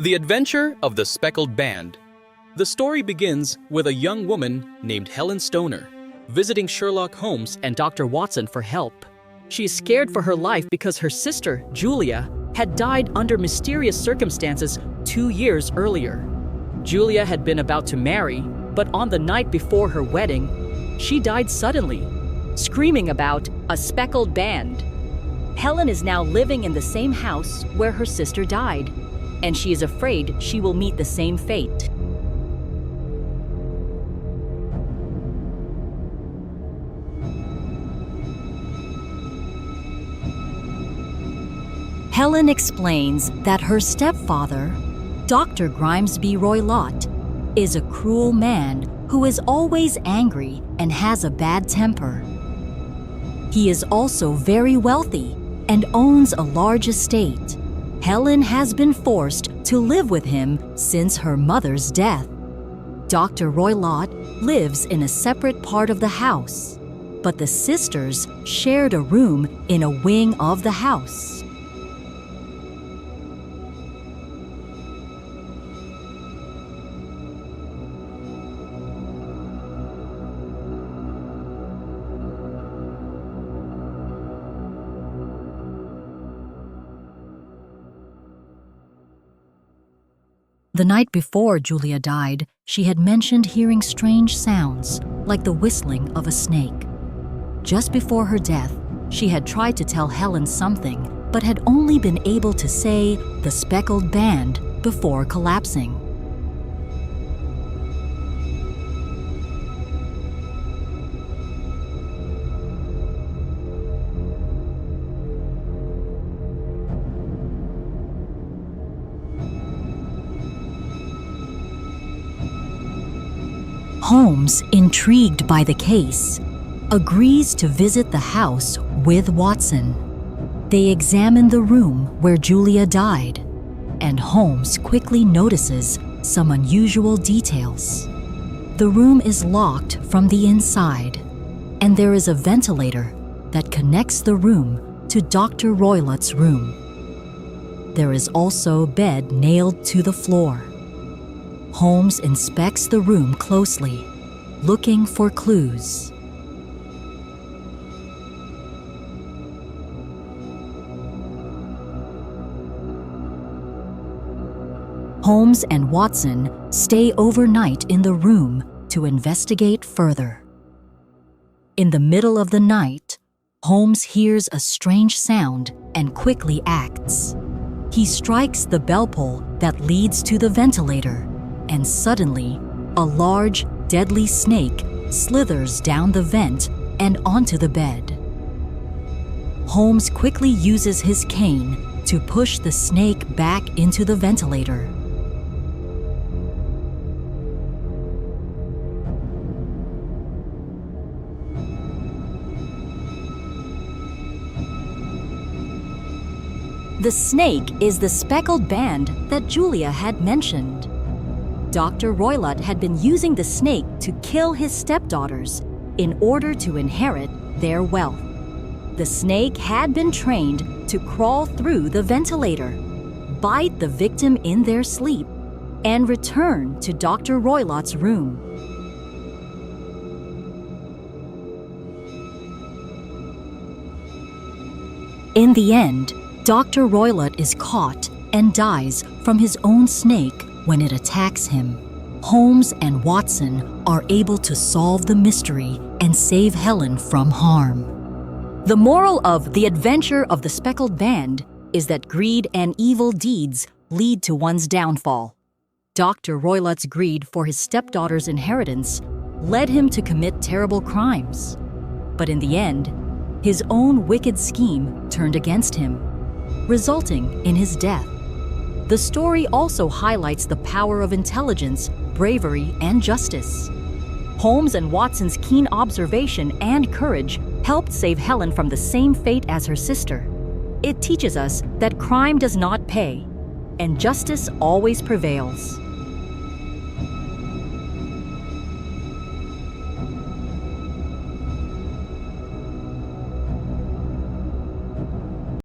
The Adventure of the Speckled Band. The story begins with a young woman named Helen Stoner visiting Sherlock Holmes and Dr. Watson for help. She is scared for her life because her sister, Julia, had died under mysterious circumstances 2 years earlier. Julia had been about to marry, but on the night before her wedding, she died suddenly, screaming about a speckled band. Helen is now living in the same house where her sister died, and she is afraid she will meet the same fate. Helen explains that her stepfather, Dr. Grimesby Roylott, is a cruel man who is always angry and has a bad temper. He is also very wealthy and owns a large estate. Helen has been forced to live with him since her mother's death. Dr. Roylott lives in a separate part of the house, but the sisters shared a room in a wing of the house. The night before Julia died, she had mentioned hearing strange sounds, like the whistling of a snake. Just before her death, she had tried to tell Helen something, but had only been able to say the speckled band before collapsing. Holmes, intrigued by the case, agrees to visit the house with Watson. They examine the room where Julia died, and Holmes quickly notices some unusual details. The room is locked from the inside, and there is a ventilator that connects the room to Dr. Roylott's room. There is also a bed nailed to the floor. Holmes inspects the room closely, looking for clues. Holmes and Watson stay overnight in the room to investigate further. In the middle of the night, Holmes hears a strange sound and quickly acts. He strikes the bell pull that leads to the ventilator, and suddenly, a large, deadly snake slithers down the vent and onto the bed. Holmes quickly uses his cane to push the snake back into the ventilator. The snake is the speckled band that Julia had mentioned. Dr. Roylott had been using the snake to kill his stepdaughters in order to inherit their wealth. The snake had been trained to crawl through the ventilator, bite the victim in their sleep, and return to Dr. Roylott's room. In the end, Dr. Roylott is caught and dies from his own snake when it attacks him. Holmes and Watson are able to solve the mystery and save Helen from harm. The moral of The Adventure of the Speckled Band is that greed and evil deeds lead to one's downfall. Dr. Roylott's greed for his stepdaughter's inheritance led him to commit terrible crimes. But in the end, his own wicked scheme turned against him, resulting in his death. The story also highlights the power of intelligence, bravery, and justice. Holmes and Watson's keen observation and courage helped save Helen from the same fate as her sister. It teaches us that crime does not pay, and justice always prevails.